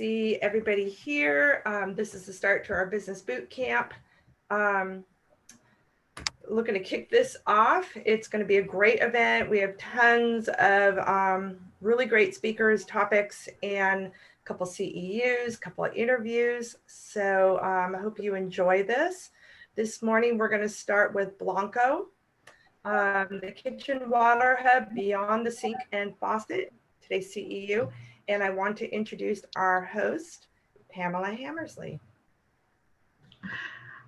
see everybody here. This is the start to our business boot camp. Looking to kick this off. It's going to be a great event. We have tons of really great speakers, topics, and a couple CEUs, a couple of interviews. So I hope you enjoy this. This morning, we're going to start with Blanco, the kitchen water hub beyond the sink and faucet, today's CEU. And I want to introduce our host, Pamela Hammersley.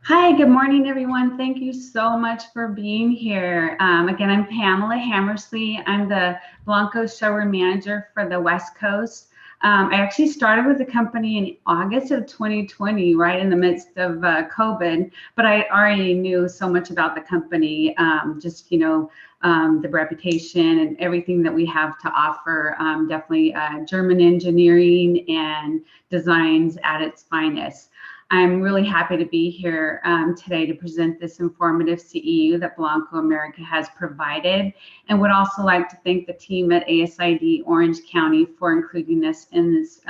Hi, good morning, everyone. Thank you so much for being here. Again, I'm Pamela Hammersley. I'm the Blanco showroom manager for the West Coast. I actually started with the company in August of 2020, right in the midst of COVID, but I already knew so much about the company, the reputation and everything that we have to offer. Definitely German engineering and designs at its finest. I'm really happy to be here today to present this informative CEU that Blanco America has provided, and would also like to thank the team at ASID Orange County for including us in this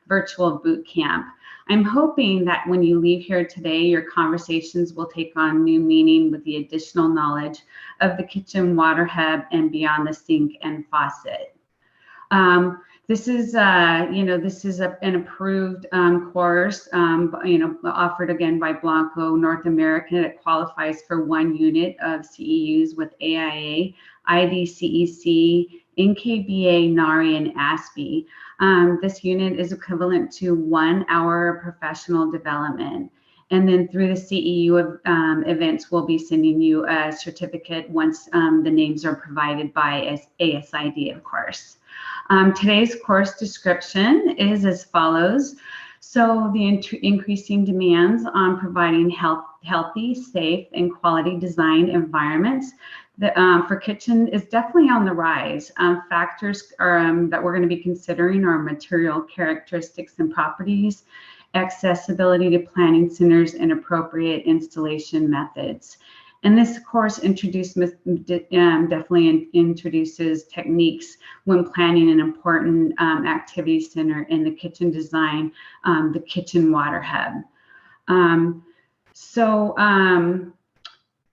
virtual boot camp. I'm hoping that when you leave here today, your conversations will take on new meaning with the additional knowledge of the water hub and beyond the sink and faucet. This is, an approved course, offered again by Blanco North America. It qualifies for 1 unit of CEUs with AIA, IDCEC, NKBA, NARI, and ASPE. This unit is equivalent to 1 hour of professional development. And then through the CEU events, we'll be sending you a certificate once the names are provided by ASID, of course. Today's course description is as follows. So the increasing demands on providing healthy, safe, and quality designed environments for kitchen is definitely on the rise. Factors that we're going to be considering are material characteristics and properties, accessibility to planning centers, and appropriate installation methods. And this course definitely introduces techniques when planning an important activity center in the kitchen design, the kitchen water hub.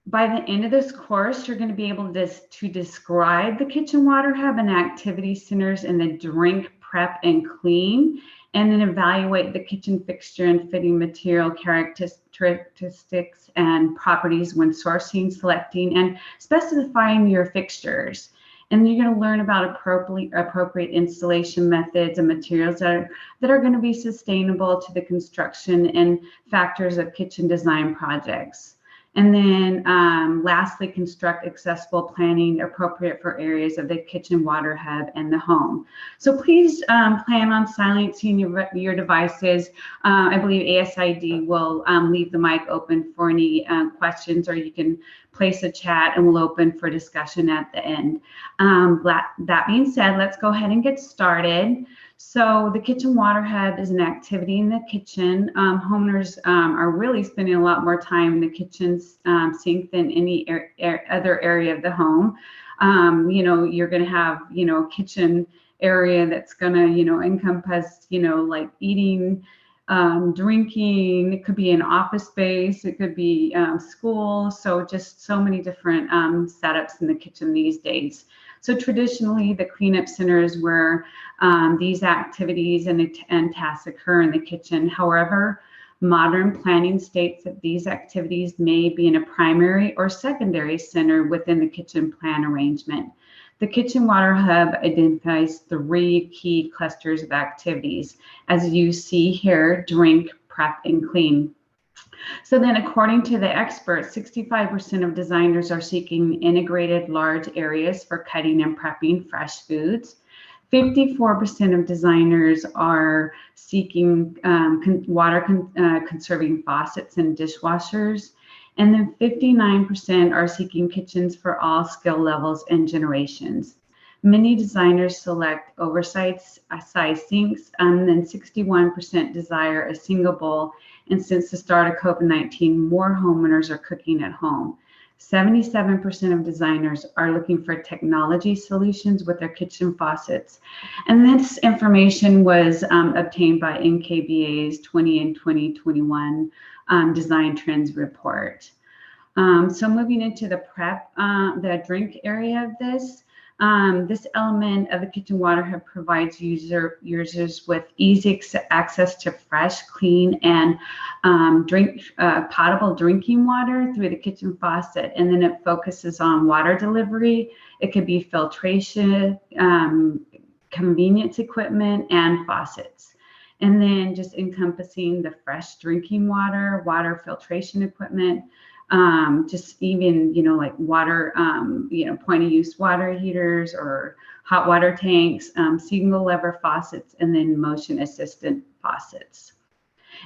By the end of this course, you're going to be able to describe the kitchen water hub and activity centers in the drink, prep, and clean, and then evaluate the kitchen fixture and fitting material characteristics and properties when sourcing, selecting, and specifying your fixtures. And you're going to learn about appropriate installation methods and materials that are going to be sustainable to the construction and factors of kitchen design projects. And then lastly, construct accessible planning appropriate for areas of the kitchen water hub and the home. So please plan on silencing your devices. I believe ASID will leave the mic open for any questions, or you can place a chat and we'll open for discussion at the end. That being said, let's go ahead and get started. So the kitchen water hub is an activity in the kitchen. Homeowners are really spending a lot more time in the kitchen sink than any other area of the home. You're going to have, a kitchen area that's going to, encompass, like eating, drinking. It could be an office space. It could be school. So just so many different setups in the kitchen these days. So traditionally, the cleanup center is where these activities and tasks occur in the kitchen. However, modern planning states that these activities may be in a primary or secondary center within the kitchen plan arrangement. The kitchen water hub identifies 3 key clusters of activities, as you see here: drink, prep, and clean. So then, according to the experts, 65% of designers are seeking integrated large areas for cutting and prepping fresh foods. 54% of designers are seeking water conserving faucets and dishwashers. And then 59% are seeking kitchens for all skill levels and generations. Many designers select oversized sinks, and then 61% desire a single bowl. And since the start of COVID-19, more homeowners are cooking at home. 77% of designers are looking for technology solutions with their kitchen faucets. And this information was obtained by NKBA's 20 and 2021 Design Trends Report. So moving into the prep, the drink area of this, this element of the kitchen water hub provides users with easy access to fresh, clean, and potable drinking water through the kitchen faucet. And then it focuses on water delivery. It could be filtration, convenience equipment, and faucets. And then just encompassing the fresh drinking water, water filtration equipment, just even, like water, point of use water heaters or hot water tanks, single lever faucets, and then motion assistant faucets.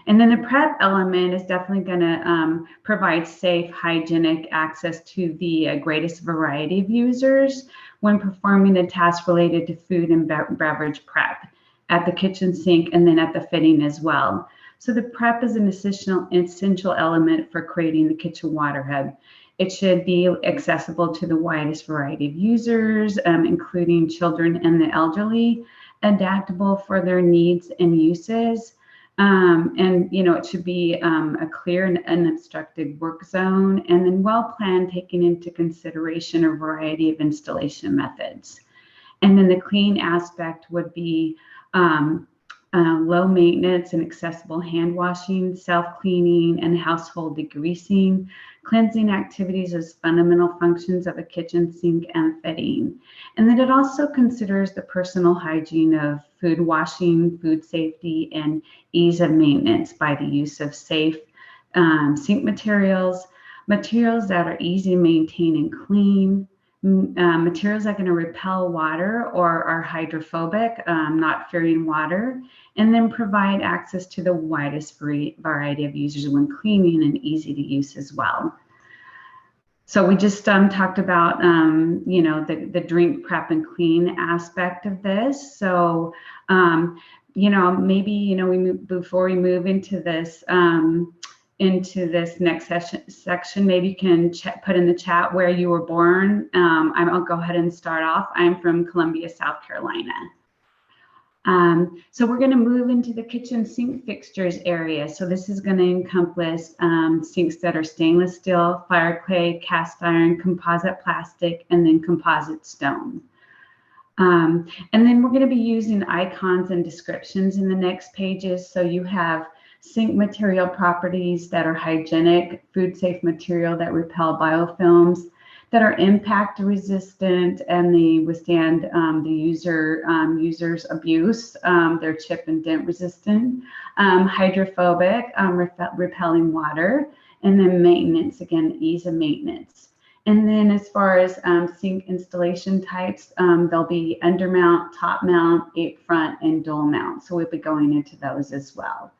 And then the prep element is definitely going to provide safe, hygienic access to the greatest variety of users when performing a task related to food and beverage prep at the kitchen sink and then at the fitting as well. So the prep is an essential element for creating the kitchen water hub. It should be accessible to the widest variety of users, including children and the elderly, adaptable for their needs and uses. And, it should be a clear and unobstructed work zone, and then well-planned, taking into consideration a variety of installation methods. And then the clean aspect would be low maintenance and accessible hand washing, self-cleaning, and household degreasing. Cleansing activities as fundamental functions of a kitchen sink and fitting. And then it also considers the personal hygiene of food washing, food safety, and ease of maintenance by the use of safe sink materials that are easy to maintain and clean, materials that are going to repel water or are hydrophobic, not fearing water, and then provide access to the widest variety of users when cleaning and easy to use as well. So we just talked about, the drink prep and clean aspect of this. So, maybe, before we move into this next section, maybe you can put in the chat where you were born. I'll go ahead and start off. I'm from Columbia, South Carolina. So we're going to move into the kitchen sink fixtures area. So this is going to encompass sinks that are stainless steel, fire clay, cast iron, composite plastic, and then composite stone. And then we're going to be using icons and descriptions in the next pages. So you have sink material properties that are hygienic, food safe material that repel biofilms, that are impact resistant, and they withstand the user's abuse. They're chip and dent resistant, hydrophobic, repelling water, and then maintenance, again, ease of maintenance. And then as far as sink installation types, they'll be undermount, top mount, 8 front, and dual mount. So we'll be going into those as well.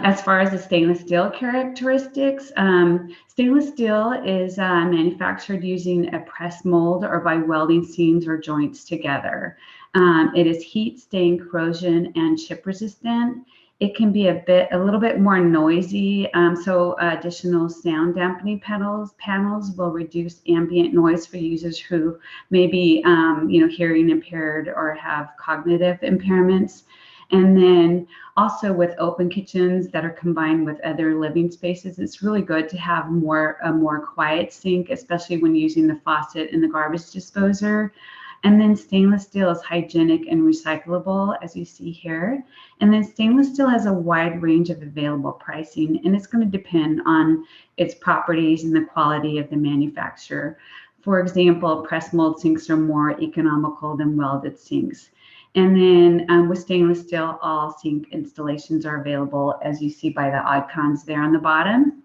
As far as the stainless steel characteristics, stainless steel is manufactured using a press mold or by welding seams or joints together. It is heat, stain, corrosion, and chip resistant. It can be a little bit more noisy, so additional sound dampening panels will reduce ambient noise for users who may be, hearing impaired or have cognitive impairments. And then also with open kitchens that are combined with other living spaces, it's really good to have a more quiet sink, especially when using the faucet and the garbage disposer. And then stainless steel is hygienic and recyclable, as you see here. And then stainless steel has a wide range of available pricing, and it's going to depend on its properties and the quality of the manufacturer. For example, press mold sinks are more economical than welded sinks. And then with stainless steel, all sink installations are available, as you see by the icons there on the bottom.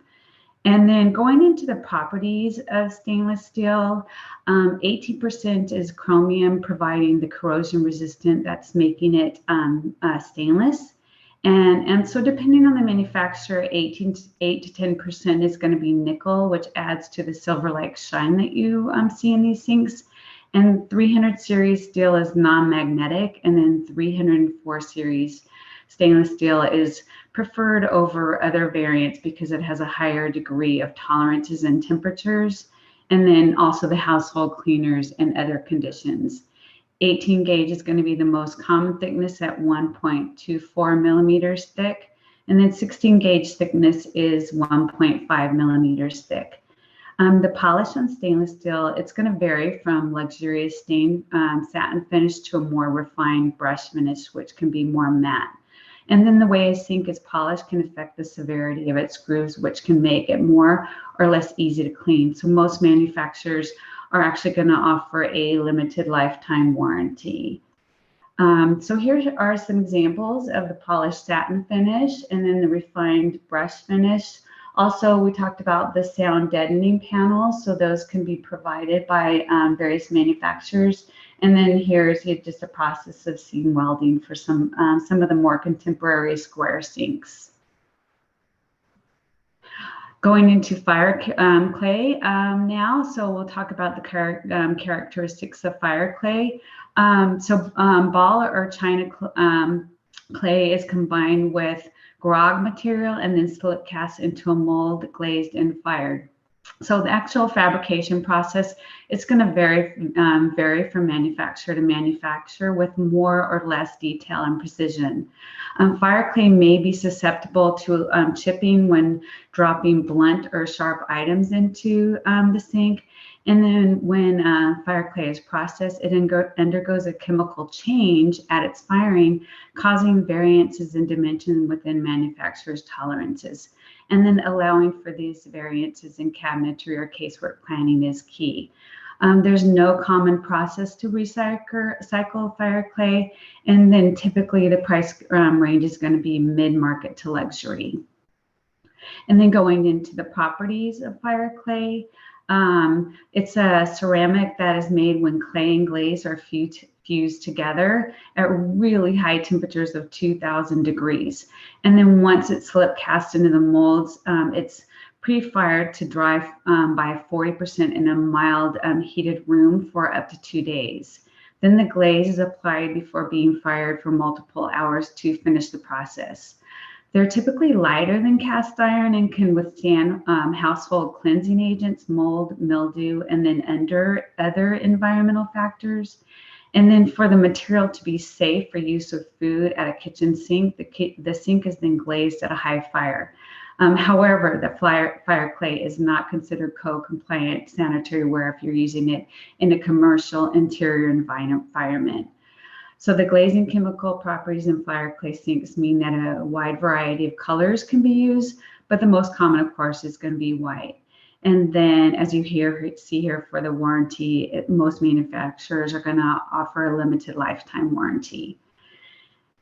And then going into the properties of stainless steel, 80% is chromium, providing the corrosion resistant that's making it stainless. And so depending on the manufacturer, 8 to 10% is going to be nickel, which adds to the silver-like shine that you see in these sinks. And 300 series steel is non-magnetic, and then 304 series stainless steel is preferred over other variants because it has a higher degree of tolerances and temperatures, and then also the household cleaners and other conditions. 18 gauge is going to be the most common thickness at 1.24 millimeters thick, and then 16 gauge thickness is 1.5 millimeters thick. The polish on stainless steel, it's going to vary from luxurious stained satin finish to a more refined brush finish, which can be more matte. And then the way a sink is polished can affect the severity of its grooves, which can make it more or less easy to clean. So most manufacturers are actually going to offer a limited lifetime warranty. So here are some examples of the polished satin finish and then the refined brush finish. Also, we talked about the sound deadening panels, so those can be provided by various manufacturers. And then here's just a process of seam welding for some of the more contemporary square sinks. Going into fire clay now, so we'll talk about the characteristics of fire clay. Ball or china clay is combined with grog material and then slip cast into a mold, glazed, and fired. So the actual fabrication process, it's going to vary from manufacturer to manufacturer with more or less detail and precision. Fire clay may be susceptible to chipping when dropping blunt or sharp items into the sink. And then when fire clay is processed, it undergoes a chemical change at its firing, causing variances in dimension within manufacturer's tolerances. And then allowing for these variances in cabinetry or casework planning is key. There's no common process to recycle fire clay, and then typically the price range is going to be mid-market to luxury. And then going into the properties of fire clay, it's a ceramic that is made when clay and glaze are fused together at really high temperatures of 2000 degrees. And then once it's slip cast into the molds, it's pre-fired to dry by 40% in a mild heated room for up to 2 days. Then the glaze is applied before being fired for multiple hours to finish the process. They're typically lighter than cast iron and can withstand household cleansing agents, mold, mildew, and then other environmental factors. And then for the material to be safe for use of food at a kitchen sink, the sink is then glazed at a high fire. However, the fire clay is not considered code-compliant sanitary ware if you're using it in a commercial interior environment. So the glazing chemical properties in fire clay sinks mean that a wide variety of colors can be used, but the most common, of course, is going to be white. And then as you see here for the warranty, most manufacturers are going to offer a limited lifetime warranty.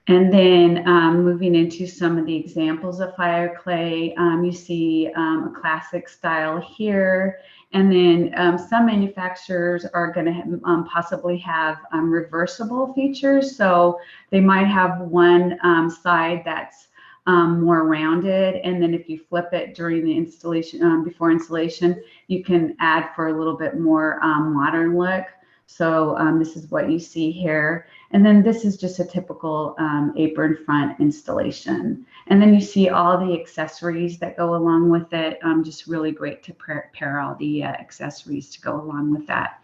And then moving into some of the examples of fire clay, you see a classic style here. And then some manufacturers are going to possibly have reversible features. So they might have one side that's more rounded. And then if you flip it during the installation, before installation, you can add for a little bit more modern look. So this is what you see here. And then this is just a typical apron front installation. And then you see all the accessories that go along with it. Just really great to pair all the accessories to go along with that.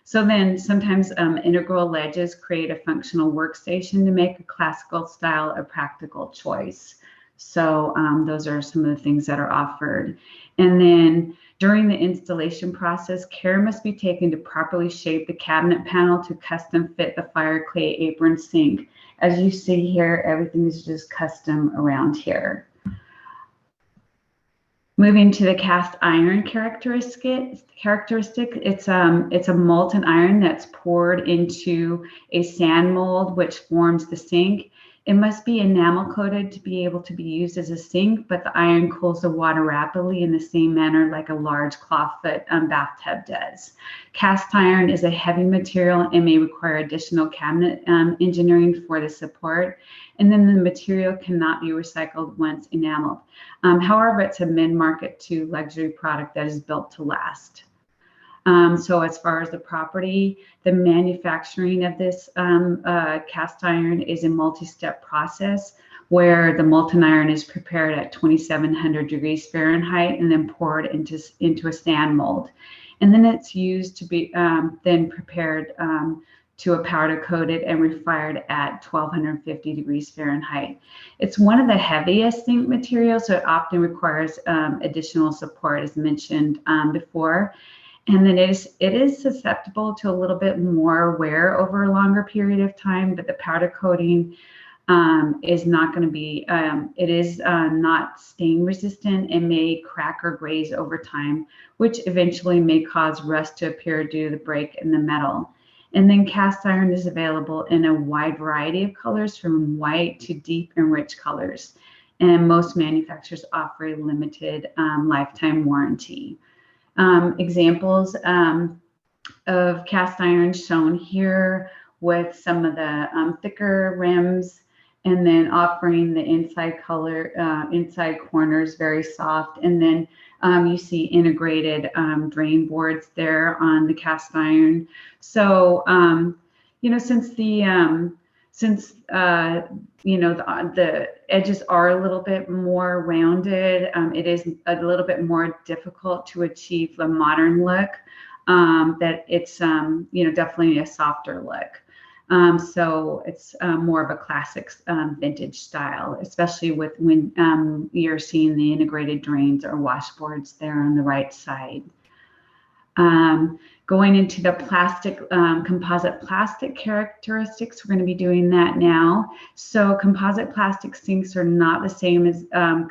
So then sometimes integral ledges create a functional workstation to make a classical style a practical choice. So those are some of the things that are offered. And then during the installation process, care must be taken to properly shape the cabinet panel to custom fit the fire clay apron sink. As you see here, everything is just custom around here. Moving to the cast iron characteristic, it's a molten iron that's poured into a sand mold, which forms the sink. It must be enamel coated to be able to be used as a sink, but the iron cools the water rapidly in the same manner like a large clawfoot bathtub does. Cast iron is a heavy material and may require additional cabinet engineering for the support. And then the material cannot be recycled once enameled. However, it's a mid-market to luxury product that is built to last. So as far as the property, the manufacturing of this cast iron is a multi-step process where the molten iron is prepared at 2,700 degrees Fahrenheit and then poured into a sand mold. And then it's used to be then prepared to a powder coated and refired at 1,250 degrees Fahrenheit. It's one of the heaviest zinc materials, so it often requires additional support, as mentioned before. And then it is susceptible to a little bit more wear over a longer period of time, but the powder coating is not going to be, it is not stain resistant and may crack or glaze over time, which eventually may cause rust to appear due to the break in the metal. And then cast iron is available in a wide variety of colors, from white to deep and rich colors. And most manufacturers offer a limited lifetime warranty. Examples of cast iron shown here with some of the thicker rims, and then offering the inside color, inside corners very soft. And then you see integrated drain boards there on the cast iron. So, you know, since the edges are a little bit more rounded, it is a little bit more difficult to achieve the modern look. That it's definitely a softer look. So it's more of a classic vintage style, especially with when you're seeing the integrated drains or washboards there on the right side. Going into the plastic, composite plastic characteristics, we're going to be doing that now. So composite plastic sinks are not the same as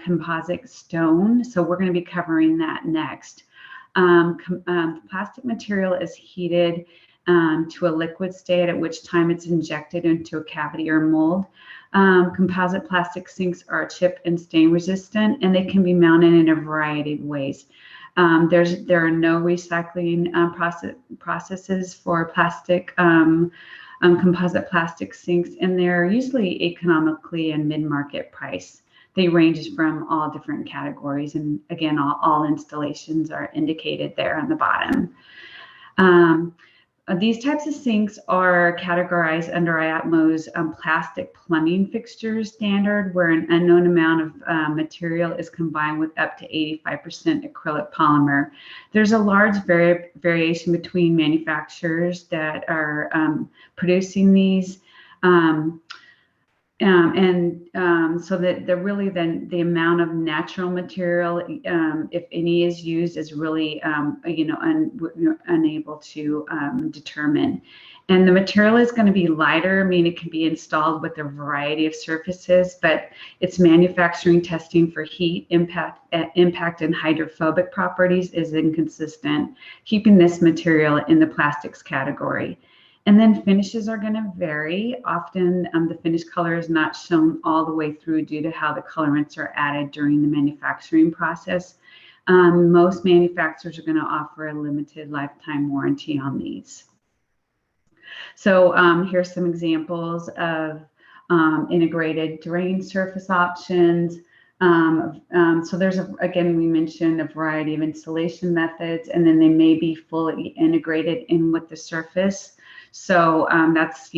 composite stone. So we're going to be covering that next. Plastic material is heated to a liquid state, at which time it's injected into a cavity or mold. Composite plastic sinks are chip and stain resistant, and they can be mounted in a variety of ways. There are no recycling processes for plastic composite plastic sinks, and they're usually economically and mid-market price. They range from all different categories, and again, all installations are indicated there on the bottom. These types of sinks are categorized under IATMO's plastic plumbing fixtures standard, where an unknown amount of material is combined with up to 85% acrylic polymer. There's a large variation between manufacturers that are producing these. So that really then the amount of natural material, if any, is used is really unable to determine. And the material is going to be lighter. I mean, it can be installed with a variety of surfaces, but its manufacturing testing for heat, impact, and hydrophobic properties is inconsistent, keeping this material in the plastics category. And then finishes are going to vary. Often the finish color is not shown all the way through due to how the colorants are added during the manufacturing process. Most manufacturers are going to offer a limited lifetime warranty on these. So here's some examples of integrated drain surface options. So there's, again, we mentioned a variety of installation methods, and then they may be fully integrated in with the surface. So that's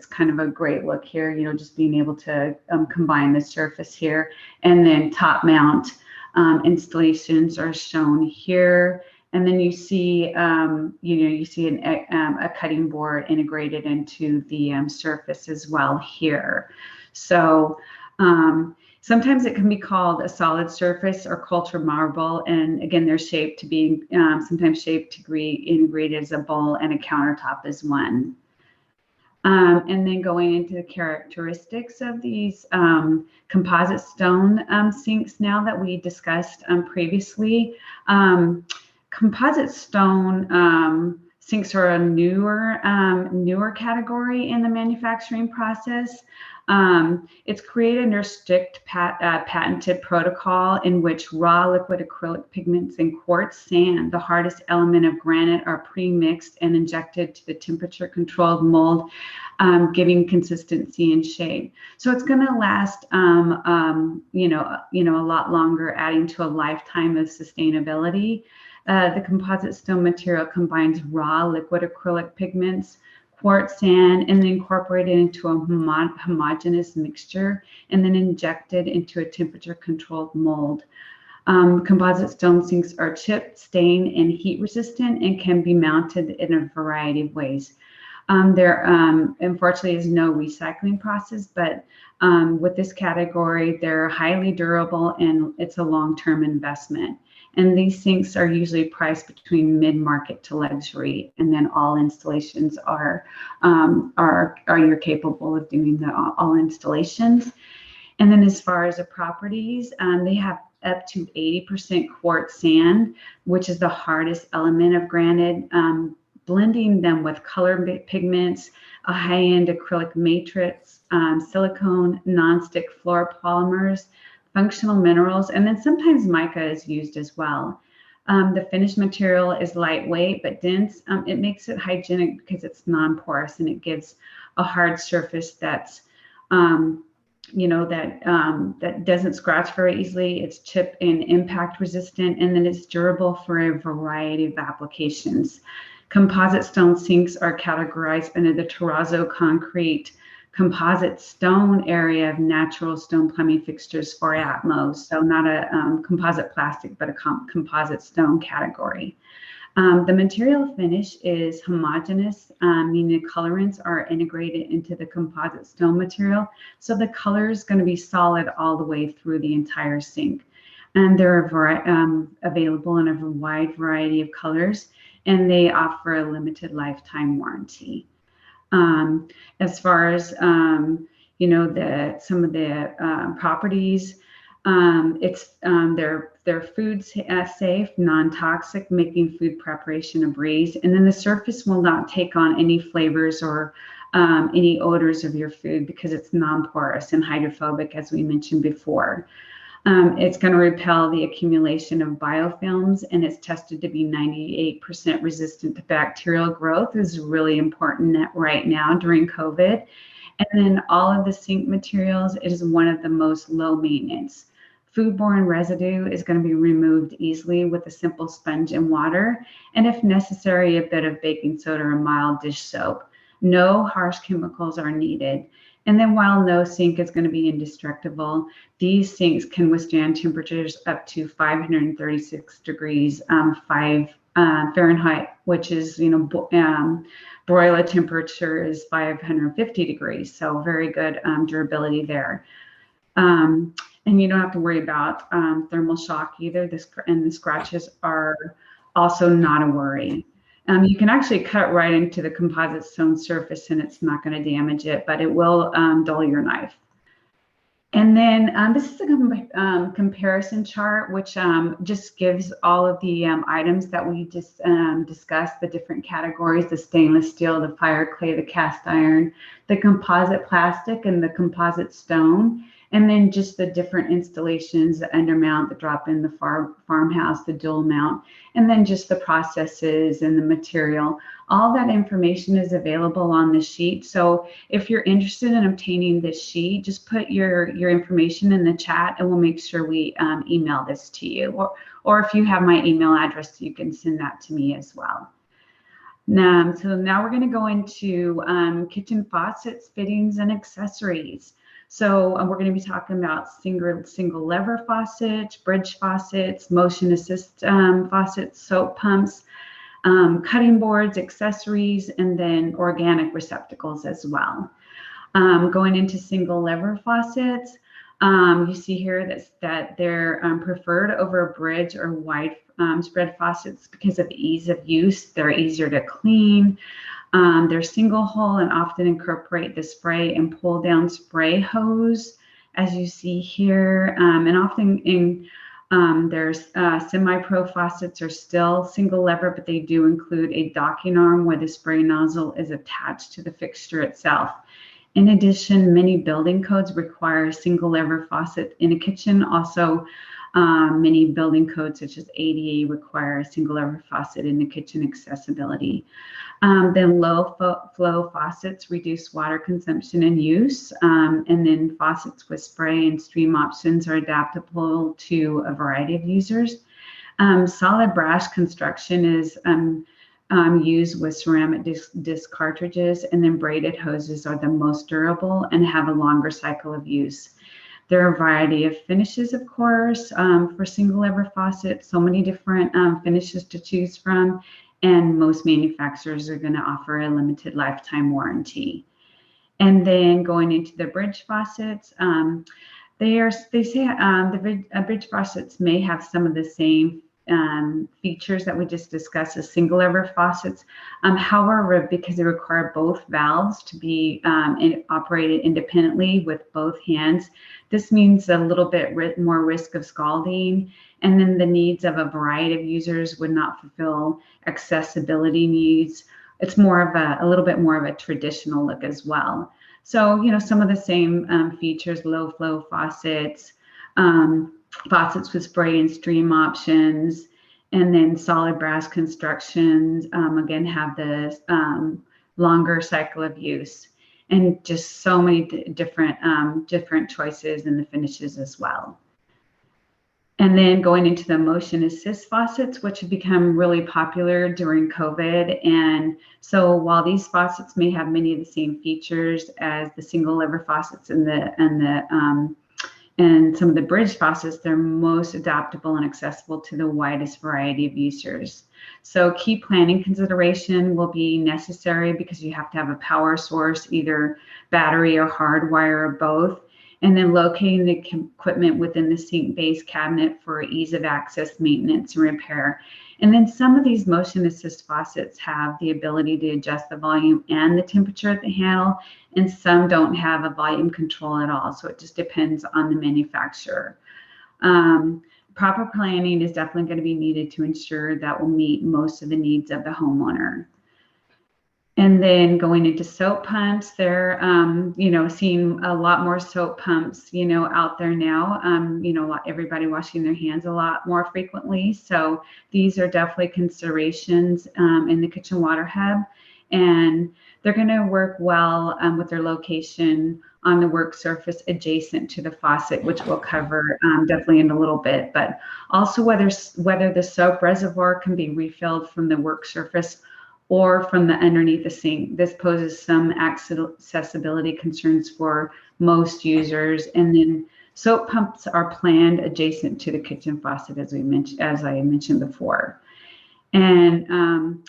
kind of a great look here, just being able to combine the surface here. And then top mount installations are shown here. And then you see, you see a cutting board integrated into the surface as well here. So sometimes it can be called a solid surface or cultured marble. And again, they're shaped to be sometimes shaped to be integrated as a bowl, and a countertop as one. And then going into the characteristics of these composite stone sinks now that we discussed previously. Composite stone sinks are a newer category in the manufacturing process. It's created under strict patented protocol in which raw liquid acrylic pigments and quartz sand, the hardest element of granite, are pre-mixed and injected to the temperature-controlled mold, giving consistency and shape. So it's going to last, a lot longer, adding to a lifetime of sustainability. The composite stone material combines raw liquid acrylic pigments, quartz sand, and then incorporated into a homogeneous mixture and then injected into a temperature-controlled mold. Composite stone sinks are chip, stain, and heat resistant and can be mounted in a variety of ways. There unfortunately is no recycling process, but with this category, they're highly durable and it's a long-term investment. And these sinks are usually priced between mid-market to luxury, and then all installations are you're capable of doing all installations. And then as far as the properties, they have up to 80% quartz sand, which is the hardest element of granite. Blending them with color pigments, a high-end acrylic matrix, silicone, non-stick fluoropolymers, functional minerals, and then sometimes mica is used as well. The finished material is lightweight but dense. It makes it hygienic because it's non-porous and it gives a hard surface that's that doesn't scratch very easily. It's chip and impact resistant, and then it's durable for a variety of applications. Composite stone sinks are categorized under the terrazzo concrete composite stone area of natural stone plumbing fixtures for Atmos. So not a composite plastic, but a composite stone category. The material finish is homogeneous, meaning the colorants are integrated into the composite stone material. So the color is going to be solid all the way through the entire sink. And they're available in a wide variety of colors, and they offer a limited lifetime warranty. As far as some of the properties, they're food safe, non-toxic, making food preparation a breeze. And then the surface will not take on any flavors or any odors of your food because it's non-porous and hydrophobic, as we mentioned before. It's going to repel the accumulation of biofilms, and it's tested to be 98% resistant to bacterial growth. Is really important right now during COVID. And then all of the sink materials is one of the most low maintenance. Foodborne residue is going to be removed easily with a simple sponge and water, and if necessary, a bit of baking soda or mild dish soap. No harsh chemicals are needed. And then while no sink is going to be indestructible, these sinks can withstand temperatures up to 536 degrees, 5 Fahrenheit, which is, broiler temperature is 550 degrees. So very good durability there. And you don't have to worry about thermal shock either. And the scratches are also not a worry. You can actually cut right into the composite stone surface and it's not going to damage it, but it will dull your knife. And then this is a comparison chart, which just gives all of the items that we just discussed, the different categories: the stainless steel, the fire clay, the cast iron, the composite plastic, and the composite stone. And then just the different installations, the undermount, the drop-in, the farmhouse, the dual mount, and then just the processes and the material. All that information is available on the sheet. So if you're interested in obtaining this sheet, just put your information in the chat and we'll make sure we email this to you. Or if you have my email address, you can send that to me as well. So now we're going to go into kitchen faucets, fittings, and accessories. So we're going to be talking about single lever faucets, bridge faucets, motion assist faucets, soap pumps, cutting boards, accessories, and then organic receptacles as well. Going into single lever faucets, you see here that they're preferred over bridge or wide spread faucets because of ease of use. They're easier to clean. They're single hole and often incorporate the spray and pull down spray hose, as you see here. And often there's semi-pro faucets are still single lever, but they do include a docking arm where the spray nozzle is attached to the fixture itself. In addition, many building codes require a single lever faucet in a kitchen. Also, many building codes such as ADA require a single lever faucet in the kitchen accessibility. Then low flow faucets reduce water consumption and use. And then faucets with spray and stream options are adaptable to a variety of users. Solid brass construction is used with ceramic disc cartridges, and then braided hoses are the most durable and have a longer cycle of use. There are a variety of finishes, of course, for single lever faucets, so many different finishes to choose from, and most manufacturers are going to offer a limited lifetime warranty. And then going into the bridge faucets, they say the bridge faucets may have some of the same features that we just discussed as single lever faucets. However, because they require both valves to be operated independently with both hands, this means a little bit more risk of scalding. And then the needs of a variety of users would not fulfill accessibility needs. It's more of a little bit more of a traditional look as well. So, some of the same features, low flow faucets, faucets with spray and stream options, and then solid brass constructions, again, have the longer cycle of use, and just so many different choices in the finishes as well. And then going into the motion assist faucets, which have become really popular during COVID. And so while these faucets may have many of the same features as the single lever faucets and some of the bridge faucets, they're most adaptable and accessible to the widest variety of users. So key planning consideration will be necessary because you have to have a power source, either battery or hardwire or both. And then locating the equipment within the sink-based cabinet for ease of access, maintenance, and repair. And then some of these motion assist faucets have the ability to adjust the volume and the temperature at the handle, and some don't have a volume control at all. So it just depends on the manufacturer. Proper planning is definitely going to be needed to ensure that will meet most of the needs of the homeowner. And then going into soap pumps, they're, seeing a lot more soap pumps, out there now. Everybody washing their hands a lot more frequently. So these are definitely considerations in the kitchen water hub, and they're going to work well with their location on the work surface adjacent to the faucet, which we'll cover definitely in a little bit. But also whether the soap reservoir can be refilled from the work surface or from the underneath the sink. This poses some accessibility concerns for most users. And then soap pumps are planned adjacent to the kitchen faucet, as I mentioned before. And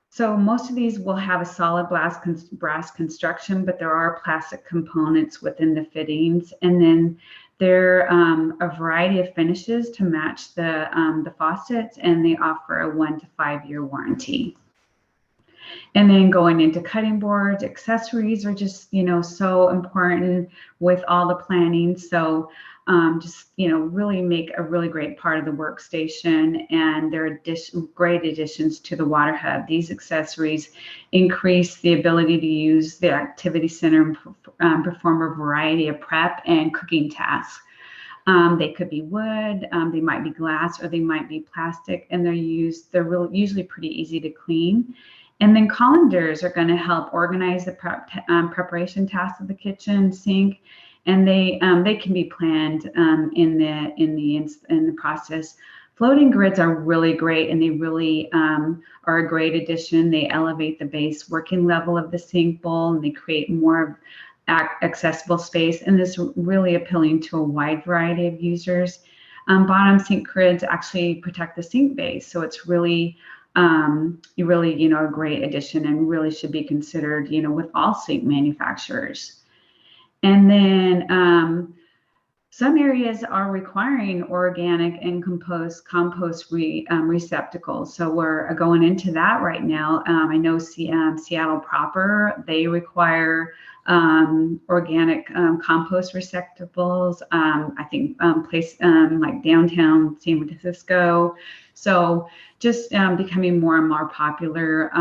so most of these will have a solid brass construction, but there are plastic components within the fittings. And then there are a variety of finishes to match the faucets, and they offer a 1 to 5 year warranty. And then going into cutting boards, accessories are just, so important with all the planning. So really make a really great part of the workstation, and they're great additions to the water hub. These accessories increase the ability to use the activity center and perform a variety of prep and cooking tasks. They could be wood, they might be glass, or they might be plastic, and they're usually pretty easy to clean. And then colanders are going to help organize the preparation tasks of the kitchen sink, and they can be planned in the process. Floating grids are really great, and they really are a great addition. They elevate the base working level of the sink bowl, and they create more accessible space, and this is really appealing to a wide variety of users. Bottom sink grids actually protect the sink base, so it's really a great addition, and really should be considered, with all sink manufacturers. And then some areas are requiring organic and compost receptacles. So we're going into that right now. I know Seattle proper, they require organic compost receptacles. I think place like downtown San Francisco. So just becoming more and more popular.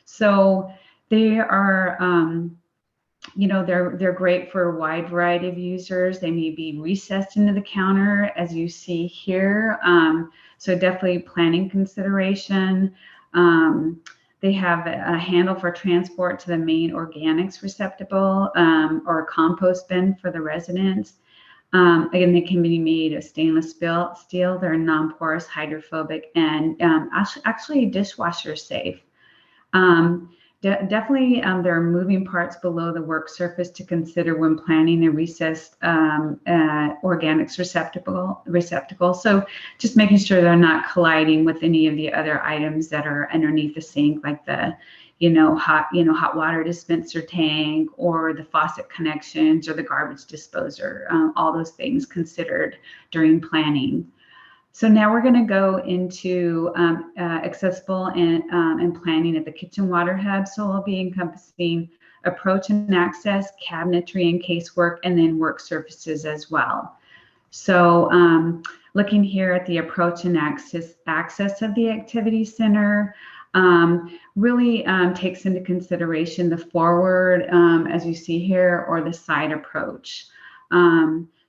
So they are, they're great for a wide variety of users. They may be recessed into the counter, as you see here. So definitely planning consideration. They have a handle for transport to the main organics receptacle or compost bin for the residents. Again, they can be made of stainless steel. They're non-porous, hydrophobic, and actually dishwasher safe. Definitely, there are moving parts below the work surface to consider when planning a recessed organics receptacle. So just making sure they're not colliding with any of the other items that are underneath the sink, like the hot water dispenser tank or the faucet connections or the garbage disposer. All those things considered during planning. So now we're going to go into accessible and planning at the kitchen water hub. So we'll be encompassing approach and access, cabinetry and casework, and then work surfaces as well. So looking here at the approach and access of the activity center, really takes into consideration the forward, as you see here, or the side approach.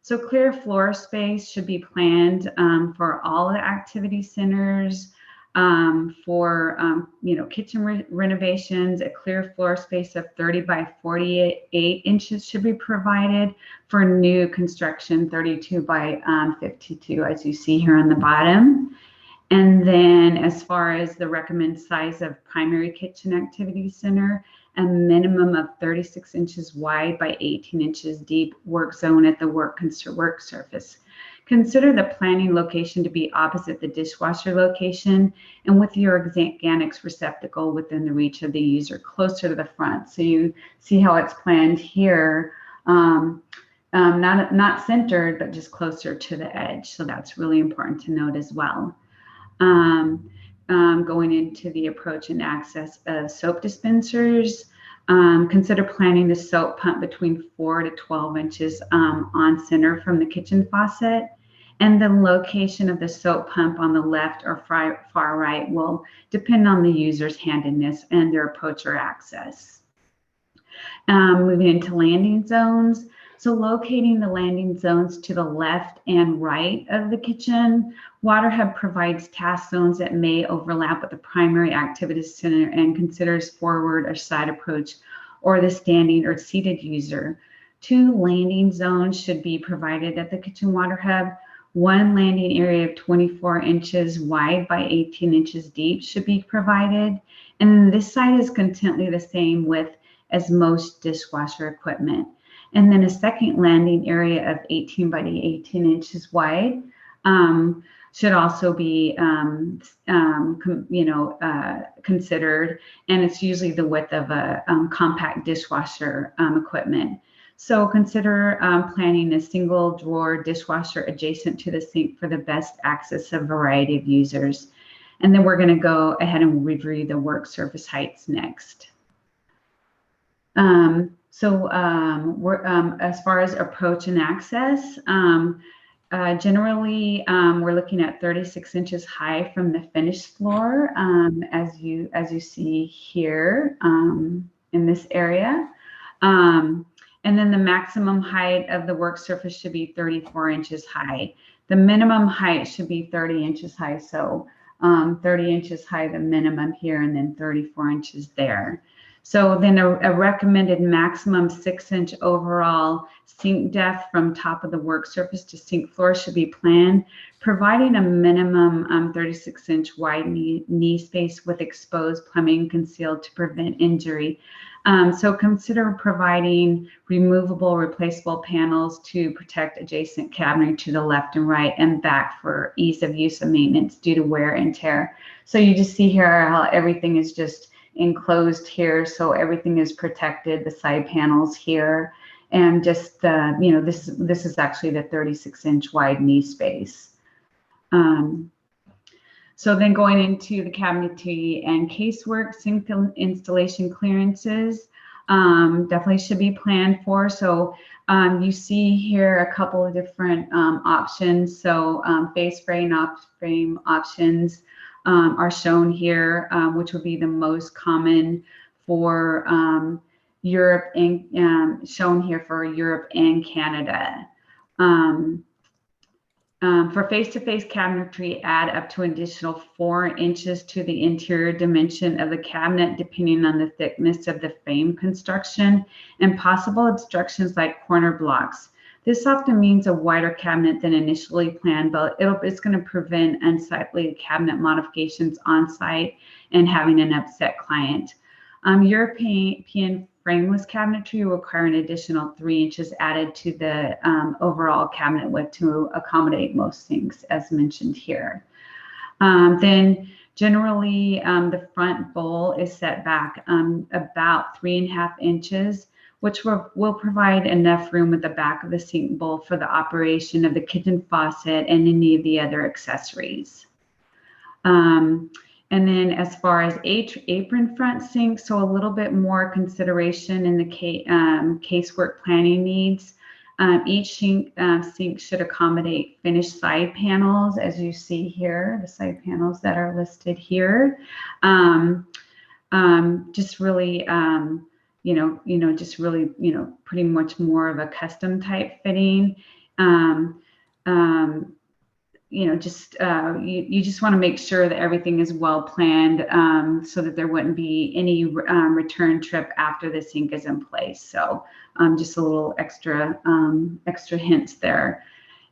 So clear floor space should be planned for all the activity centers. For kitchen renovations, a clear floor space of 30 by 48 inches should be provided. For new construction, 32 by 52, as you see here on the bottom. And then as far as the recommended size of primary kitchen activity center, a minimum of 36 inches wide by 18 inches deep work zone at the work surface. Consider the planning location to be opposite the dishwasher location and with your organics receptacle within the reach of the user, closer to the front. So you see how it's planned here, not centered, but just closer to the edge. So that's really important to note as well. Going into the approach and access of soap dispensers, consider planning the soap pump between 4 to 12 inches on center from the kitchen faucet. And the location of the soap pump on the left or far right will depend on the user's handedness and their approach or access. Moving into landing zones. So locating the landing zones to the left and right of the kitchen water hub provides task zones that may overlap with the primary activity center and considers forward or side approach or the standing or seated user. 2 landing zones should be provided at the kitchen water hub. 1 landing area of 24 inches wide by 18 inches deep should be provided. And this side is contently the same width as most dishwasher equipment. And then a second landing area of 18 by 18 inches wide should also be considered, and it's usually the width of a compact dishwasher equipment. So consider planning a single drawer dishwasher adjacent to the sink for the best access of a variety of users. And then we're going to go ahead and review the work surface heights next. As far as approach and access, generally we're looking at 36 inches high from the finished floor, as you see here in this area. And then the maximum height of the work surface should be 34 inches high. The minimum height should be 30 inches high. So 30 inches high, the minimum here, and then 34 inches there. So then a recommended maximum 6-inch overall sink depth from top of the work surface to sink floor should be planned, providing a minimum 36-inch wide knee space with exposed plumbing concealed to prevent injury. So consider providing removable, replaceable panels to protect adjacent cabinetry to the left and right and back for ease of use and maintenance due to wear and tear. So you just see here how everything is just enclosed here, so everything is protected, the side panels here, and just this is actually the 36-inch wide knee space. So then going into the cabinetry and casework, sink installation clearances definitely should be planned for. So you see here a couple of different options. So face frame options are shown here, which would be the most common for Europe and shown here for Europe and Canada. For face-to-face cabinetry, add up to an additional 4 inches to the interior dimension of the cabinet, depending on the thickness of the frame construction and possible obstructions like corner blocks. This often means a wider cabinet than initially planned, but it's going to prevent unsightly cabinet modifications on site and having an upset client. European frameless cabinetry will require an additional 3 inches added to the overall cabinet width to accommodate most sinks, as mentioned here. Then generally, the front bowl is set back about 3.5 inches, which will provide enough room at the back of the sink bowl for the operation of the kitchen faucet and any of the other accessories. And then as far as apron front sink, so a little bit more consideration in the casework planning needs. Each sink should accommodate finished side panels, as you see here, the side panels that are listed here. Just really, just really, pretty much more of a custom type fitting. You just want to make sure that everything is well planned so that there wouldn't be any return trip after the sink is in place. So just a little extra hints there.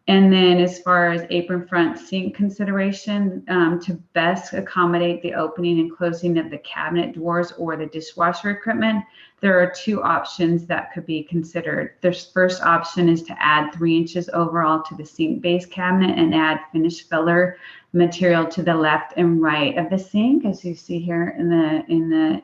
And then as far as apron front sink consideration, to best accommodate the opening and closing of the cabinet doors or the dishwasher equipment, there are 2 options that could be considered. The first option is to add 3 inches overall to the sink base cabinet and add finished filler material to the left and right of the sink, as you see here in the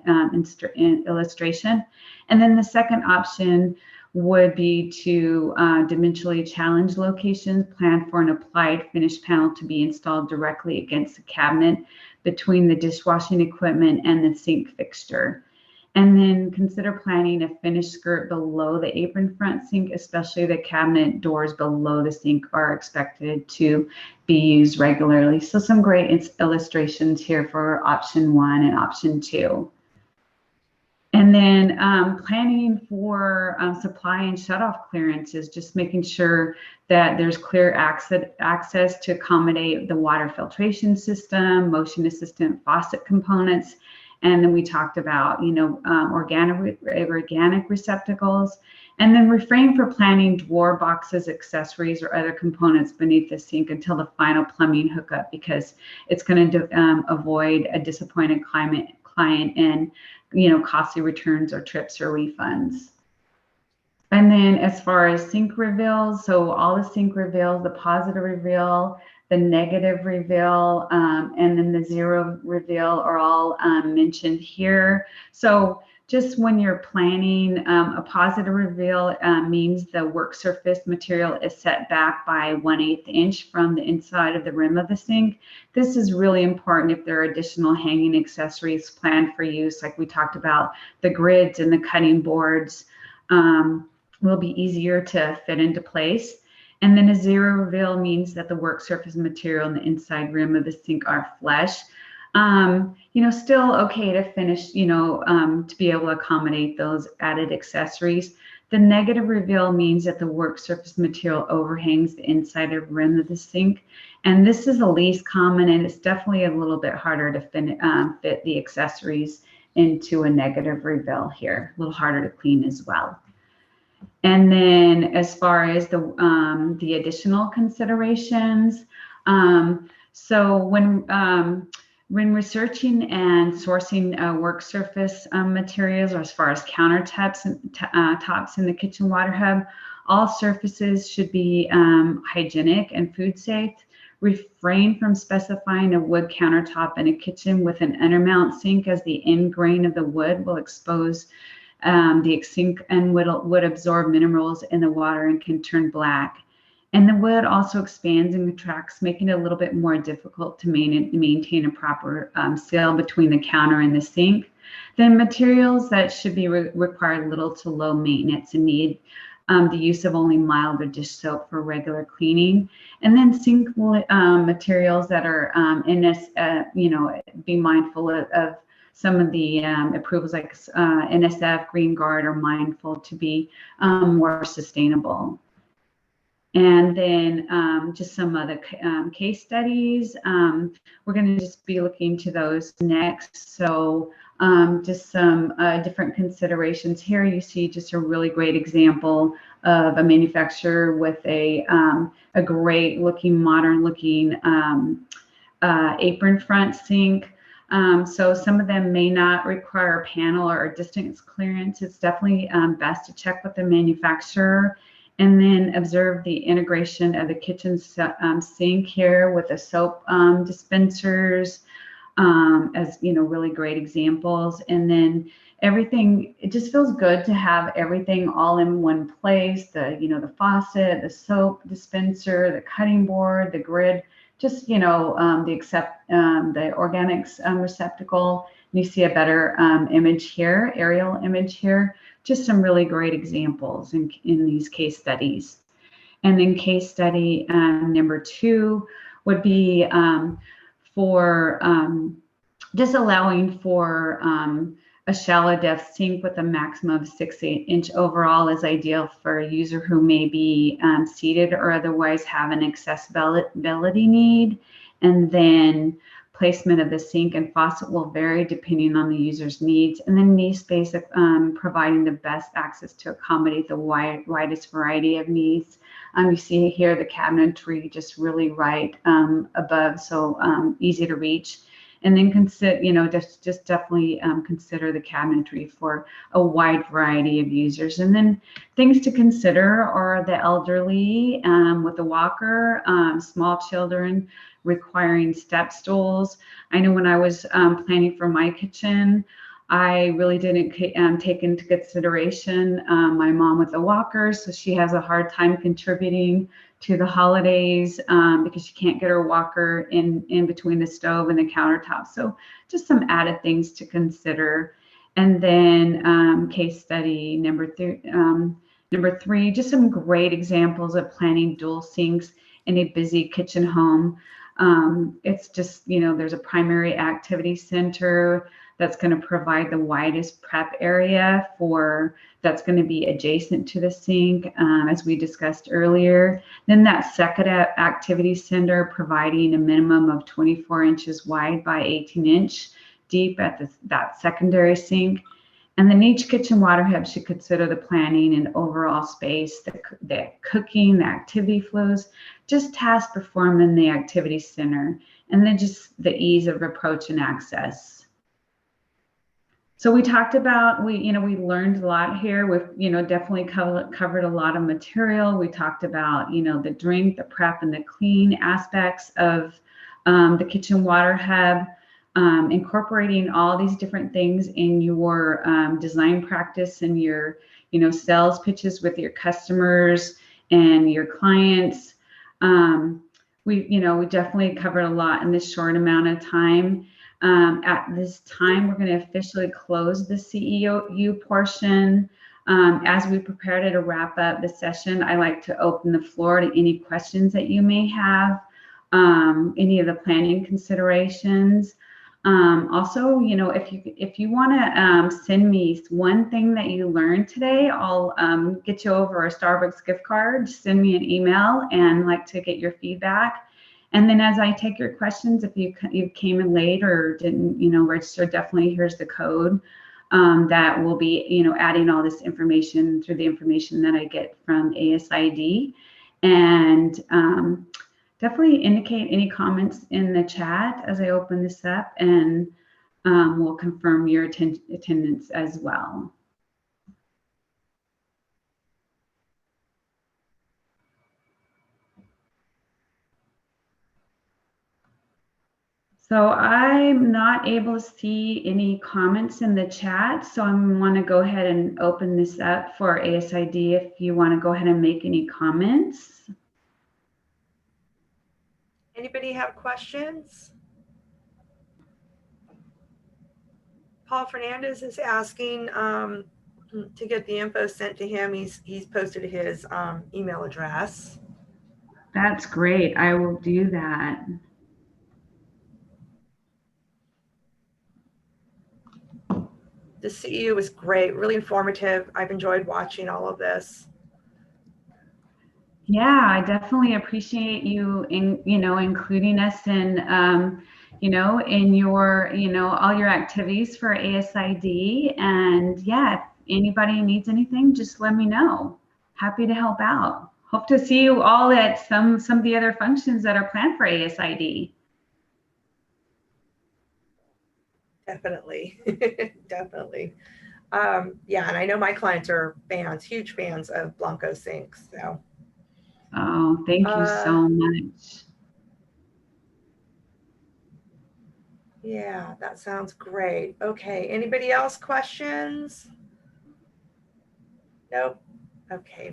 illustration. And then the second option would be to dimensionally challenge locations, plan for an applied finished panel to be installed directly against the cabinet between the dishwashing equipment and the sink fixture. And then consider planning a finished skirt below the apron front sink, especially the cabinet doors below the sink are expected to be used regularly. So some great illustrations here for option 1 and option 2. And then planning for supply and shutoff clearances, just making sure that there's clear access to accommodate the water filtration system, motion assistant faucet components. And then we talked about, organic receptacles. And then refrain from planning drawer boxes, accessories, or other components beneath the sink until the final plumbing hookup, because it's going to avoid a disappointed client and costly returns or trips or refunds. And then as far as sink reveals, so all the sink reveals, the positive reveal, the negative reveal, and then the 0 reveal are all mentioned here. So just when you're planning, a positive reveal means the work surface material is set back by 1/8 inch from the inside of the rim of the sink. This is really important if there are additional hanging accessories planned for use, like we talked about, the grids and the cutting boards will be easier to fit into place. And then a 0 reveal means that the work surface material and the inside rim of the sink are flush. Still okay to finish, to be able to accommodate those added accessories. The negative reveal means that the work surface material overhangs the inside of rim of the sink. And this is the least common, and it's definitely a little bit harder to fit the accessories into a negative reveal here, a little harder to clean as well. And then as far as the additional considerations, so when researching and sourcing work surface materials, or as far as countertops tops in the kitchen water hub, all surfaces should be hygienic and food safe. Refrain from specifying a wood countertop in a kitchen with an undermount sink, as the end grain of the wood will expose the sink and would absorb minerals in the water and can turn black. And the wood also expands and contracts, making it a little bit more difficult to maintain a proper seal between the counter and the sink. Then materials that should be require little to low maintenance and need the use of only mild or dish soap for regular cleaning. And then sink materials that are be mindful of some of the approvals like NSF, Green Guard are mindful to be more sustainable. And then just some other case studies. We're going to just be looking to those next. So just some different considerations here. You see just a really great example of a manufacturer with a great looking, modern looking apron front sink. So some of them may not require a panel or distance clearance. It's definitely best to check with the manufacturer, and then observe the integration of the kitchen sink here with the soap dispensers, as really great examples. And then everything, it just feels good to have everything all in one place. The faucet, the soap dispenser, the cutting board, the grid, just the organics receptacle. You see a better image here, aerial image here. Just some really great examples in these case studies. And then case study number 2 would be for just allowing for a shallow depth sink with a maximum of 6-inch overall is ideal for a user who may be seated or otherwise have an accessibility need. And then placement of the sink and faucet will vary depending on the user's needs. And then knee space, providing the best access to accommodate the widest variety of needs. You see here the cabinetry just really right above, so easy to reach. And then consider, just definitely consider the cabinetry for a wide variety of users. And then things to consider are the elderly with a walker, small children requiring step stools. I know when I was planning for my kitchen, I really didn't take into consideration my mom with a walker, so she has a hard time contributing to the holidays because she can't get her walker in between the stove and the countertop. So just some added things to consider. And then case study number 3, just some great examples of planning dual sinks in a busy kitchen home. It's just, there's a primary activity center that's going to provide the widest prep area that's going to be adjacent to the sink, as we discussed earlier. Then that second activity center providing a minimum of 24 inches wide by 18-inch deep at that secondary sink. And then each kitchen water hub should consider the planning and overall space, the cooking, the activity flows, just tasks performed in the activity center, and then just the ease of approach and access. So we talked about, we learned a lot here. We've, definitely covered a lot of material. We talked about, the drink, the prep, and the clean aspects of the kitchen water hub, incorporating all these different things in your design practice and your, sales pitches with your customers and your clients. We definitely covered a lot in this short amount of time. At this time, we're going to officially close the CEU portion. As we prepare to wrap up the session, I like to open the floor to any questions that you may have, any of the planning considerations. Also, if you want to send me one thing that you learned today, I'll get you over a Starbucks gift card. Just send me an email, and like to get your feedback. And then as I take your questions, if you came in late or didn't, register, definitely here's the code that will be, adding all this information through the information that I get from ASID. And definitely indicate any comments in the chat as I open this up, and we'll confirm your attendance as well. So I'm not able to see any comments in the chat, so I want to go ahead and open this up for ASID if you want to go ahead and make any comments. Anybody have questions? Paul Fernandez is asking to get the info sent to him. He's posted his email address. That's great. I will do that. The CEU was great, really informative. I've enjoyed watching all of this. Yeah, I definitely appreciate you including us in in your all your activities for ASID. And yeah, if anybody needs anything, just let me know. happy to help out. Hope to see you all at some of the other functions that are planned for ASID. Definitely. Definitely. Yeah, and I know my clients are fans, huge fans of Blanco sinks. So Oh, thank you so much. yeah, that sounds great. Okay, anybody else questions? Nope. Okay.